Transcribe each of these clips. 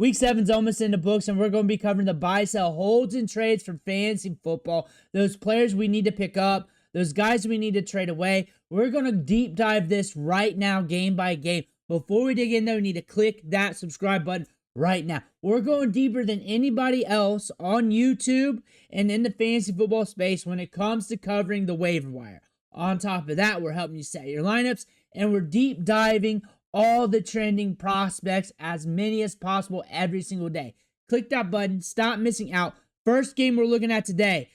Week 7's almost in the books, and we're going to be covering the buy, sell, holds, and trades for fantasy football. Those players we need to pick up, those guys we need to trade away. We're going to deep dive this right now, game by game. Before we dig in, though, we need to click that subscribe button right now. We're going deeper than anybody else on YouTube and in the fantasy football space when it comes to covering the waiver wire. On top of that, we're helping you set your lineups, and we're deep diving all the trending prospects, as many as possible every single day. Click that button. Stop missing out. First game we're looking at today,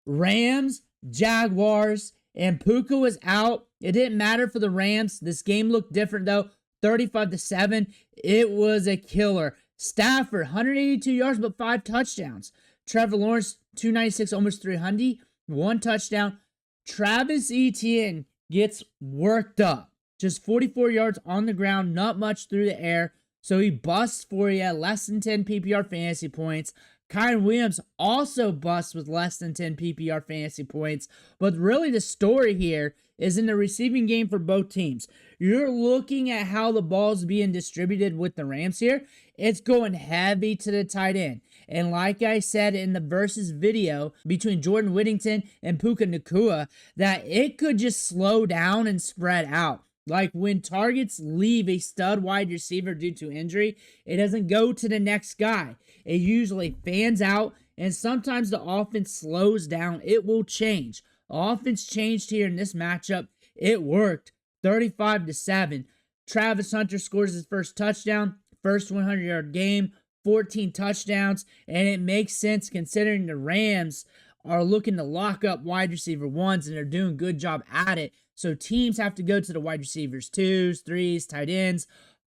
Rams, Jaguars, and Puka was out. It didn't matter for the Rams. This game looked different, though. 35-7. It was a killer. Stafford, 182 yards, but 5 touchdowns. Trevor Lawrence, 296, almost 300. 1 touchdown. Travis Etienne gets worked up. Just 44 yards on the ground, not much through the air. So he busts for you, less than 10 PPR fantasy points. Kyren Williams also busts with less than 10 PPR fantasy points. But really the story here is in the receiving game for both teams. You're looking at how the ball's being distributed with the Rams here. It's going heavy to the tight end. And like I said in the versus video between Jordan Whittington and Puka Nacua, that it could just slow down and spread out. Like when targets leave a stud wide receiver due to injury, it doesn't go to the next guy. It usually fans out, and sometimes the offense slows down. It will change. Offense changed here in this matchup. It worked. 35-7. Travis Hunter scores his first touchdown, first 100-yard game, 14 touchdowns, and it makes sense considering the Rams are looking to lock up wide receiver ones, and they're doing a good job at it. So teams have to go to the wide receivers, 2s, 3s, tight ends.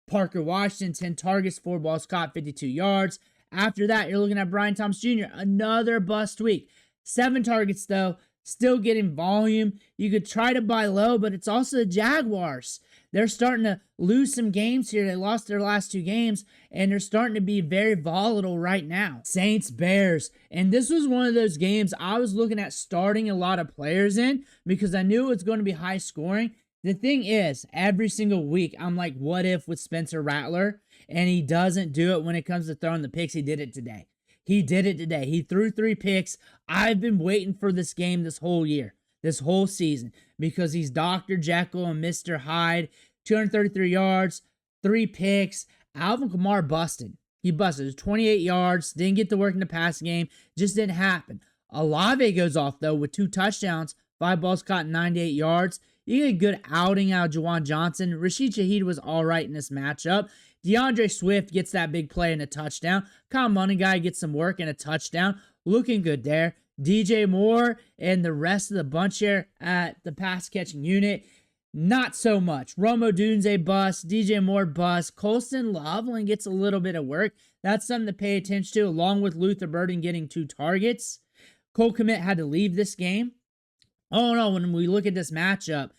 Parker Washington, 10 targets, 4 balls caught, 52 yards. After that, you're looking at Brian Thomas Jr., another bust week. 7 targets, though, still getting volume. You could try to buy low, but it's also the Jaguars. They're starting to lose some games here. They lost their last 2 games, and they're starting to be very volatile right now. Saints, Bears. And this was one of those games I was looking at starting a lot of players in because I knew it was going to be high scoring. The thing is, every single week, I'm like, what if with Spencer Rattler? And he doesn't do it when it comes to throwing the picks. He did it today. He did it today. He threw 3 picks. I've been waiting for this game this whole year, this whole season, because he's Dr. Jekyll and Mr. Hyde. 233 yards, 3 picks. Alvin Kamara busted. He busted 28 yards, didn't get to work in the pass game, just didn't happen. Olave goes off, though, with 2 touchdowns, 5 balls caught, 98 yards. You get a good outing out of Juwan Johnson. Rashee Shaheed was all right in this matchup. DeAndre Swift gets that big play and a touchdown. Kyle Monangai gets some work and a touchdown. Looking good there. DJ Moore and the rest of the bunch here at the pass-catching unit, not so much. Rome Odunze bust. DJ Moore bust. Colston Loveland gets a little bit of work. That's something to pay attention to, along with Luther Burden getting 2 targets. Cole Kmet had to leave this game. Oh no, when we look at this matchup,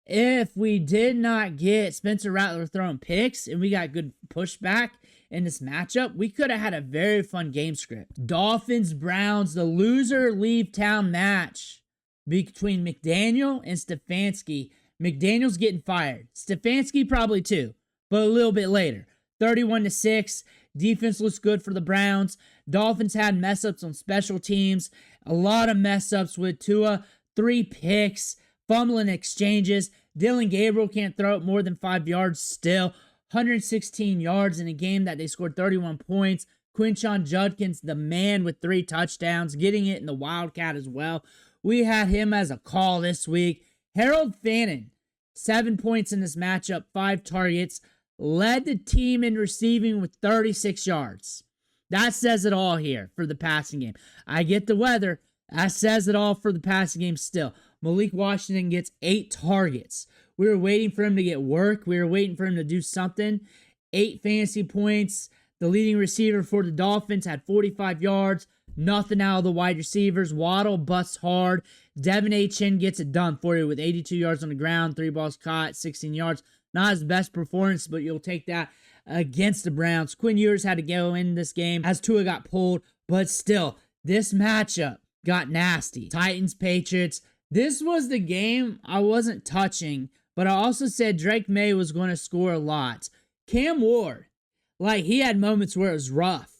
if we did not get Spencer Rattler throwing picks and we got good pushback in this matchup, we could have had a very fun game script. Dolphins, Browns, the loser leave town match between McDaniel and Stefanski. McDaniel's getting fired. Stefanski probably too, but a little bit later. 31-6. Defense looks good for the Browns. Dolphins had mess-ups on special teams. A lot of mess-ups with Tua. 3 picks. Fumbling exchanges. Dillon Gabriel can't throw it more than 5 yards still. 116 yards in a game that they scored 31 points. Quinshon Judkins, the man with 3 touchdowns, getting it in the Wildcat as well. We had him as a call this week. Harold Fannin, 7 points in this matchup, 5 targets, led the team in receiving with 36 yards. That says it all here for the passing game. I get the weather. That says it all for the passing game still. Malik Washington gets 8 targets. We were waiting for him to get work. We were waiting for him to do something. 8 fantasy points. The leading receiver for the Dolphins had 45 yards. Nothing out of the wide receivers. Waddle busts hard. Devin A. Chin gets it done for you with 82 yards on the ground, 3 balls caught, 16 yards. Not his best performance, but you'll take that against the Browns. Quinn Ewers had to go in this game as Tua got pulled, but still, this matchup got nasty. Titans, Patriots. This was the game I wasn't touching, but I also said Drake Maye was going to score a lot. Cam Ward, Like, he had moments where it was rough.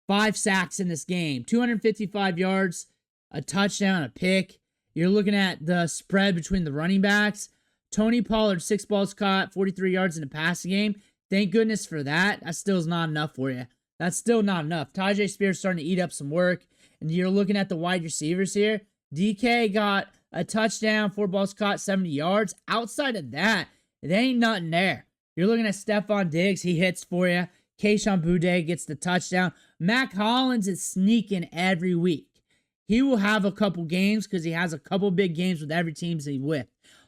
5 sacks in this game, 255 yards, a touchdown, a pick. You're looking at the spread between the running backs. Tony Pollard, 6 balls caught, 43 yards in the passing game. Thank goodness for that. That still is not enough for you. That's still not enough. Tajay Spears starting to eat up some work. And you're looking at the wide receivers here. DK got a touchdown, 4 balls caught, 70 yards. Outside of that, there ain't nothing there. You're looking at Stefon Diggs. He hits for you. Quinshon Boudet gets the touchdown. Mac Hollins is sneaking every week. He will have a couple games because he has a couple big games with every team he's with.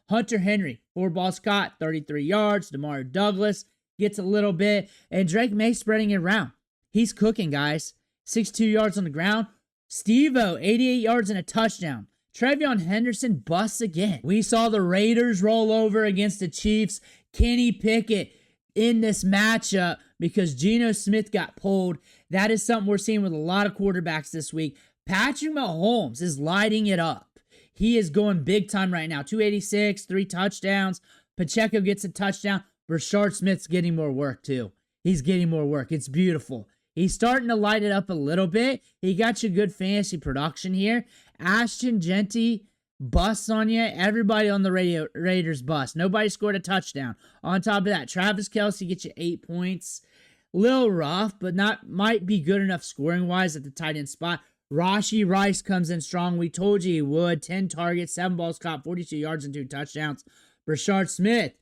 Hunter Henry, 4 balls caught, 33 yards. DeMar Douglas gets a little bit. And Drake May spreading it around. He's cooking, guys. 62 yards on the ground. Steve-O, 88 yards and a touchdown. Trevion Henderson busts again. We saw the Raiders roll over against the Chiefs. Kenny Pickett in this matchup because Geno Smith got pulled. That is something we're seeing with a lot of quarterbacks this week. Patrick Mahomes is lighting it up. He is going big time right now. 286, 3 touchdowns. Pacheco gets a touchdown. Brashard Smith's getting more work too. He's getting more work. It's beautiful. He's starting to light it up a little bit. He got you good fantasy production here. Ashton Genty busts on you. Everybody on the Raiders bust. Nobody scored a touchdown. On top of that, Travis Kelce gets you 8 points. Little rough, but might be good enough scoring-wise at the tight end spot. Rashee Rice comes in strong. We told you he would. 10 targets, 7 balls caught, 42 yards and 2 touchdowns. Brashard Smith,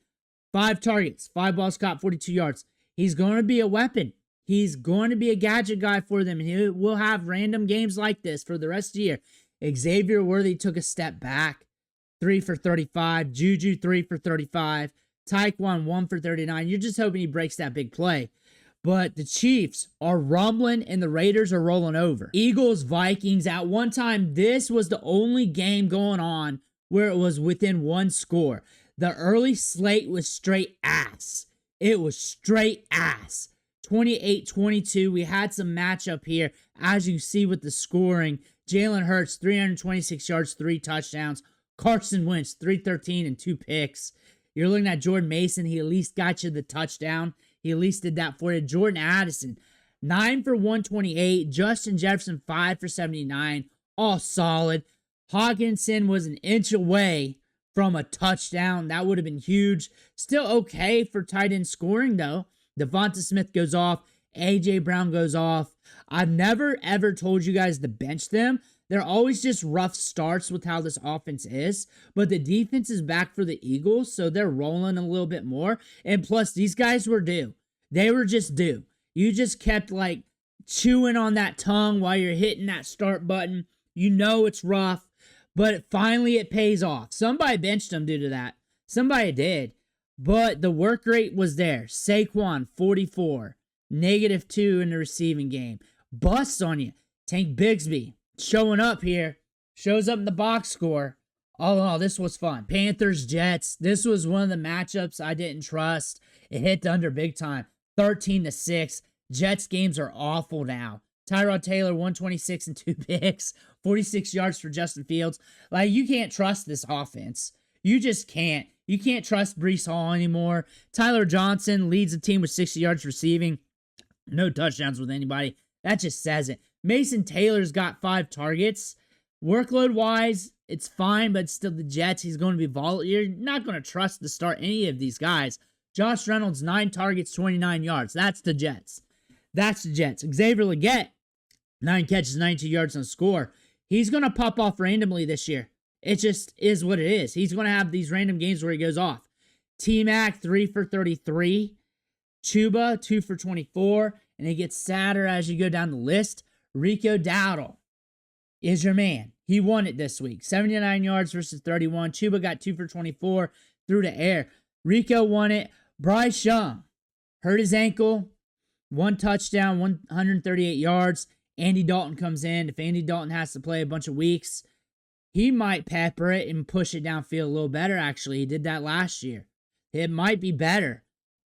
5 targets, 5 balls caught, 42 yards. He's going to be a weapon. He's going to be a gadget guy for them, and he will have random games like this for the rest of the year. Xavier Worthy took a step back, 3 for 35. Juju, 3 for 35. Tyquan, 1 for 39. You're just hoping he breaks that big play. But the Chiefs are rumbling, and the Raiders are rolling over. Eagles, Vikings, at one time, this was the only game going on where it was within 1 score. The early slate was straight ass. It was straight ass. 28-22. We had some matchup here, as you see with the scoring. Jalen Hurts, 326 yards, 3 touchdowns. Carson Wentz, 313 and 2 picks. You're looking at Jordan Mason. He at least got you the touchdown. He at least did that for you. Jordan Addison, 9 for 128. Justin Jefferson, 5 for 79. All solid. Hawkinson was an inch away from a touchdown. That would have been huge. Still okay for tight end scoring, though. DeVonta Smith goes off. A.J. Brown goes off. I've never, ever told you guys to bench them. They're always just rough starts with how this offense is. But the defense is back for the Eagles, so they're rolling a little bit more. And plus, these guys were due. They were just due. You just kept, like, chewing on that tongue while you're hitting that start button. You know it's rough, but finally it pays off. Somebody benched them due to that. Somebody did. But the work rate was there. Saquon, 44. -2 in the receiving game. Busts on you. Tank Bigsby showing up here. Shows up in the box score. Oh, this was fun. Panthers, Jets. This was one of the matchups I didn't trust. It hit the under big time. 13-6. Jets games are awful now. Tyrod Taylor, 126 and 2 picks. 46 yards for Justin Fields. Like, you can't trust this offense. You just can't. You can't trust Breece Hall anymore. Tyler Johnson leads the team with 60 yards receiving. No touchdowns with anybody. That just says it. Mason Taylor's got 5 targets. Workload-wise, it's fine, but still the Jets, he's going to be volatile. You're not going to trust to start any of these guys. Josh Reynolds, 9 targets, 29 yards. That's the Jets. That's the Jets. Xavier Legette, 9 catches, 92 yards on score. He's going to pop off randomly this year. It just is what it is. He's going to have these random games where he goes off. T-Mac, 3 for 33. Chuba, 2 for 24. And it gets sadder as you go down the list. Rico Dowdle is your man. He won it this week. 79 yards versus 31. Chuba got 2 for 24 through the air. Rico won it. Bryce Young hurt his ankle. 1 touchdown, 138 yards. Andy Dalton comes in. If Andy Dalton has to play a bunch of weeks, he might pepper it and push it downfield a little better, actually. He did that last year. It might be better.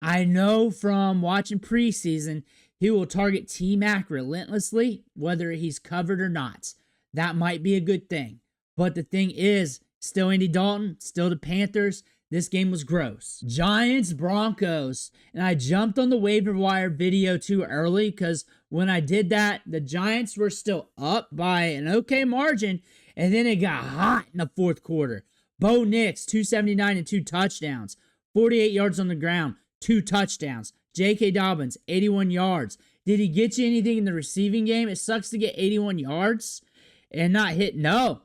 I know from watching preseason, he will target T-Mac relentlessly, whether he's covered or not. That might be a good thing. But the thing is, still Andy Dalton, still the Panthers. This game was gross. Giants, Broncos. And I jumped on the waiver wire video too early because when I did that, the Giants were still up by an okay margin. And then it got hot in the fourth quarter. Bo Nix, 279 and 2 touchdowns. 48 yards on the ground, 2 touchdowns. J.K. Dobbins, 81 yards. Did he get you anything in the receiving game? It sucks to get 81 yards and not hit. No,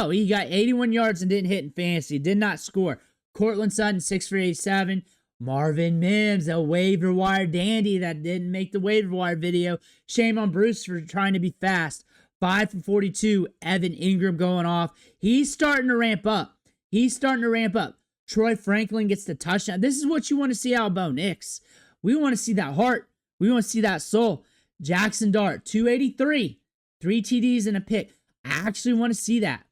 he got 81 yards and didn't hit in fantasy. Did not score. Cortland Sutton, 6 for 87. Marvin Mims, a waiver wire dandy that didn't make the waiver wire video. Shame on Bruce for trying to be fast. 5 for 42. Evan Ingram going off. He's starting to ramp up. Troy Franklin gets the touchdown. This is what you want to see out of Bo Nix. We want to see that heart. We want to see that soul. Jaxson Dart, 283. 3 TDs and a pick. I actually want to see that.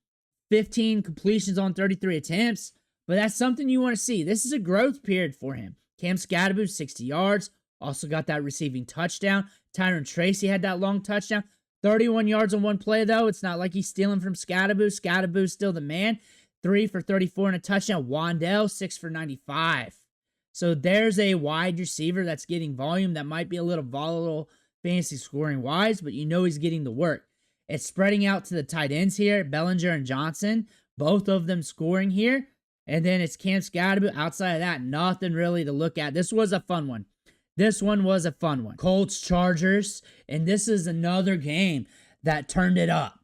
15 completions on 33 attempts. But that's something you want to see. This is a growth period for him. Cam Skattebo, 60 yards. Also got that receiving touchdown. Tyron Tracy had that long touchdown. 31 yards on one play, though. It's not like he's stealing from Skattebo. Skattebo's still the man. 3 for 34 and a touchdown. Wandell, 6 for 95. So there's a wide receiver that's getting volume that might be a little volatile fantasy scoring wise, but you know he's getting the work. It's spreading out to the tight ends here, Bellinger and Johnson, both of them scoring here. And then it's Cam Skattebo. Outside of that, nothing really to look at. This was a fun one. Colts, Chargers, and this is another game that turned it up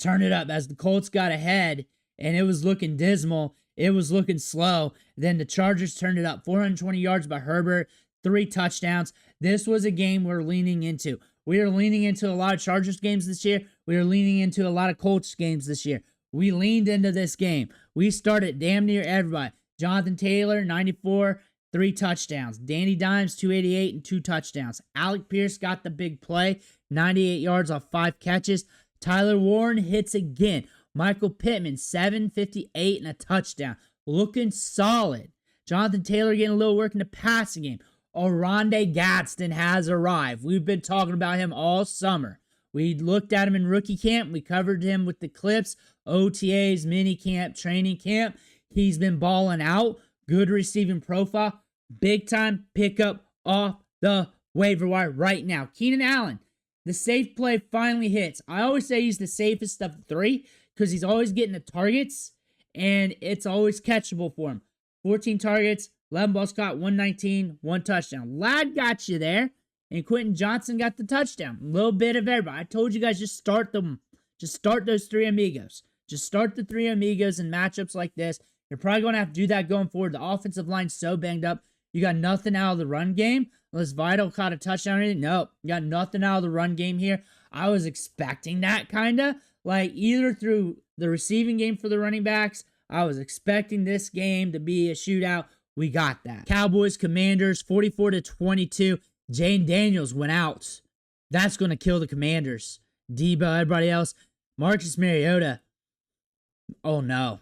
as the Colts got ahead, and it was looking dismal. It was looking slow. Then the Chargers turned it up. 420 yards by Herbert, 3 touchdowns. This was a game we're leaning into. We are leaning into a lot of Chargers games this year. We are leaning into a lot of Colts games this year. We leaned into this game. We started damn near everybody. Jonathan Taylor, 94, 3 touchdowns. Danny Dimes, 288 and 2 touchdowns. Alec Pierce got the big play, 98 yards off 5 catches. Tyler Warren hits again. Michael Pittman, 758 and a touchdown. Looking solid. Jonathan Taylor getting a little work in the passing game. Oronde Gadsden has arrived. We've been talking about him all summer. We looked at him in rookie camp. We covered him with the clips, OTAs, mini camp, training camp. He's been balling out. Good receiving profile. Big time pickup off the waiver wire right now. Keenan Allen, the safe play finally hits. I always say he's the safest of the 3 because he's always getting the targets and it's always catchable for him. 14 targets, 11 balls caught, 119, 1 touchdown. Ladd got you there. And Quinton Johnson got the touchdown. A little bit of everybody. I told you guys, just start them. Just start those 3 amigos. Just start the 3 amigos in matchups like this. You're probably going to have to do that going forward. The offensive line's so banged up. You got nothing out of the run game. Unless Vital caught a touchdown or anything. Nope. You got nothing out of the run game here. I was expecting that kind of. Like either through the receiving game for the running backs. I was expecting this game to be a shootout. We got that. Cowboys, Commanders, 44-22. Jane Daniels went out. That's going to kill the Commanders. Debo, everybody else. Marcus Mariota. Oh, no.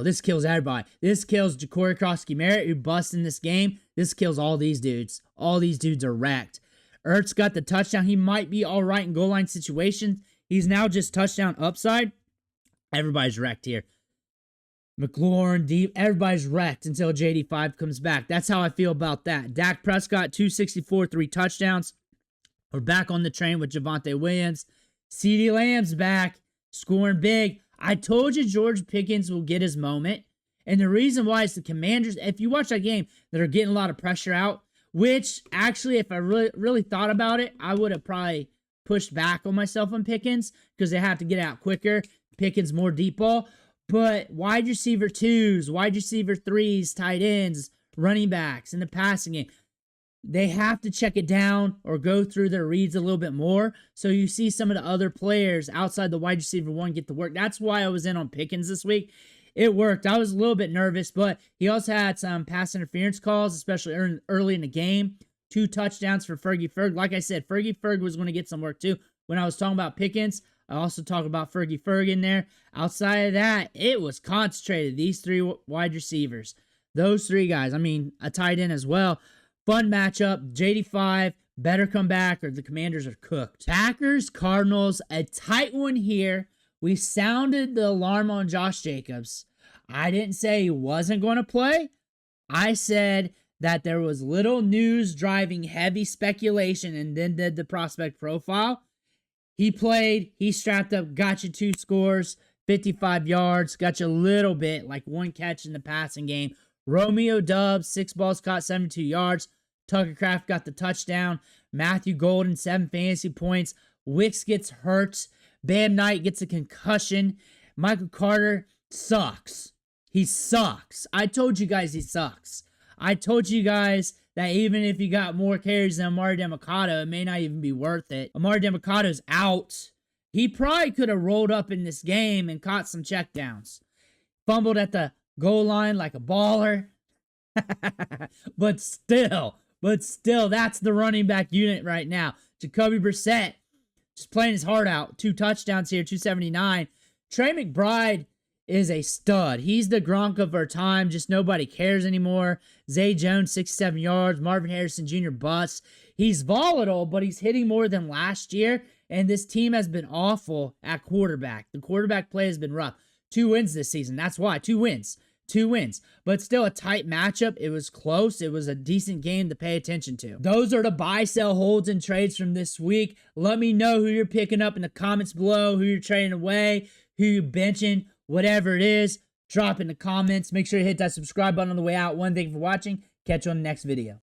This kills everybody. This kills Ja'Cory Crosby-Merritt, who busts in this game. This kills all these dudes. All these dudes are wrecked. Ertz got the touchdown. He might be all right in goal line situations. He's now just touchdown upside. Everybody's wrecked here. McLaurin, Deep, everybody's wrecked until JD5 comes back. That's how I feel about that. Dak Prescott, 264, 3 touchdowns. We're back on the train with Javonte Williams. CeeDee Lamb's back, scoring big. I told you George Pickens will get his moment. And the reason why is the Commanders, if you watch that game, that are getting a lot of pressure out, which actually, if I really thought about it, I would have probably pushed back on myself on Pickens because they have to get out quicker. Pickens more deep ball. But wide receiver 2s, wide receiver 3s, tight ends, running backs in the passing game, they have to check it down or go through their reads a little bit more. So you see some of the other players outside the wide receiver 1 get the work. That's why I was in on Pickens this week. It worked. I was a little bit nervous, but he also had some pass interference calls, especially early in the game. 2 touchdowns for Fergie Ferg. Like I said, Fergie Ferg was going to get some work too. When I was talking about Pickens, I also talk about Fergie Ferg in there. Outside of that, it was concentrated. These 3 wide receivers. Those 3 guys. I mean, a tight end as well. Fun matchup. JD5 better come back or the Commanders are cooked. Packers, Cardinals, a tight one here. We sounded the alarm on Josh Jacobs. I didn't say he wasn't going to play. I said that there was little news driving heavy speculation and then did the prospect profile. He played, he strapped up, got you 2 scores, 55 yards, got you a little bit, like 1 catch in the passing game. Romeo Dubs, 6 balls caught, 72 yards. Tucker Kraft got the touchdown. Matthew Golden, 7 fantasy points. Wicks gets hurt. Bam Knight gets a concussion. Michael Carter sucks. He sucks. I told you guys he sucks. I told you guys that even if you got more carries than Amari Demercado, it may not even be worth it. Amari Demercado's out. He probably could have rolled up in this game and caught some checkdowns. Fumbled at the goal line like a baller. But still, that's the running back unit right now. Jacoby Brissett just playing his heart out. 2 touchdowns here, 279. Trey McBride is a stud. He's the Gronk of our time. Just nobody cares anymore. Zay Jones, 67 yards. Marvin Harrison Jr. bust. He's volatile, but he's hitting more than last year. And this team has been awful at quarterback. The quarterback play has been rough. 2 wins this season. That's why. 2 wins. 2 wins. But still a tight matchup. It was close. It was a decent game to pay attention to. Those are the buy, sell, holds, and trades from this week. Let me know who you're picking up in the comments below, who you're trading away, who you're benching, whatever it is. Drop in the comments. Make sure to hit that subscribe button on the way out. Thank you for watching. Catch you on the next video.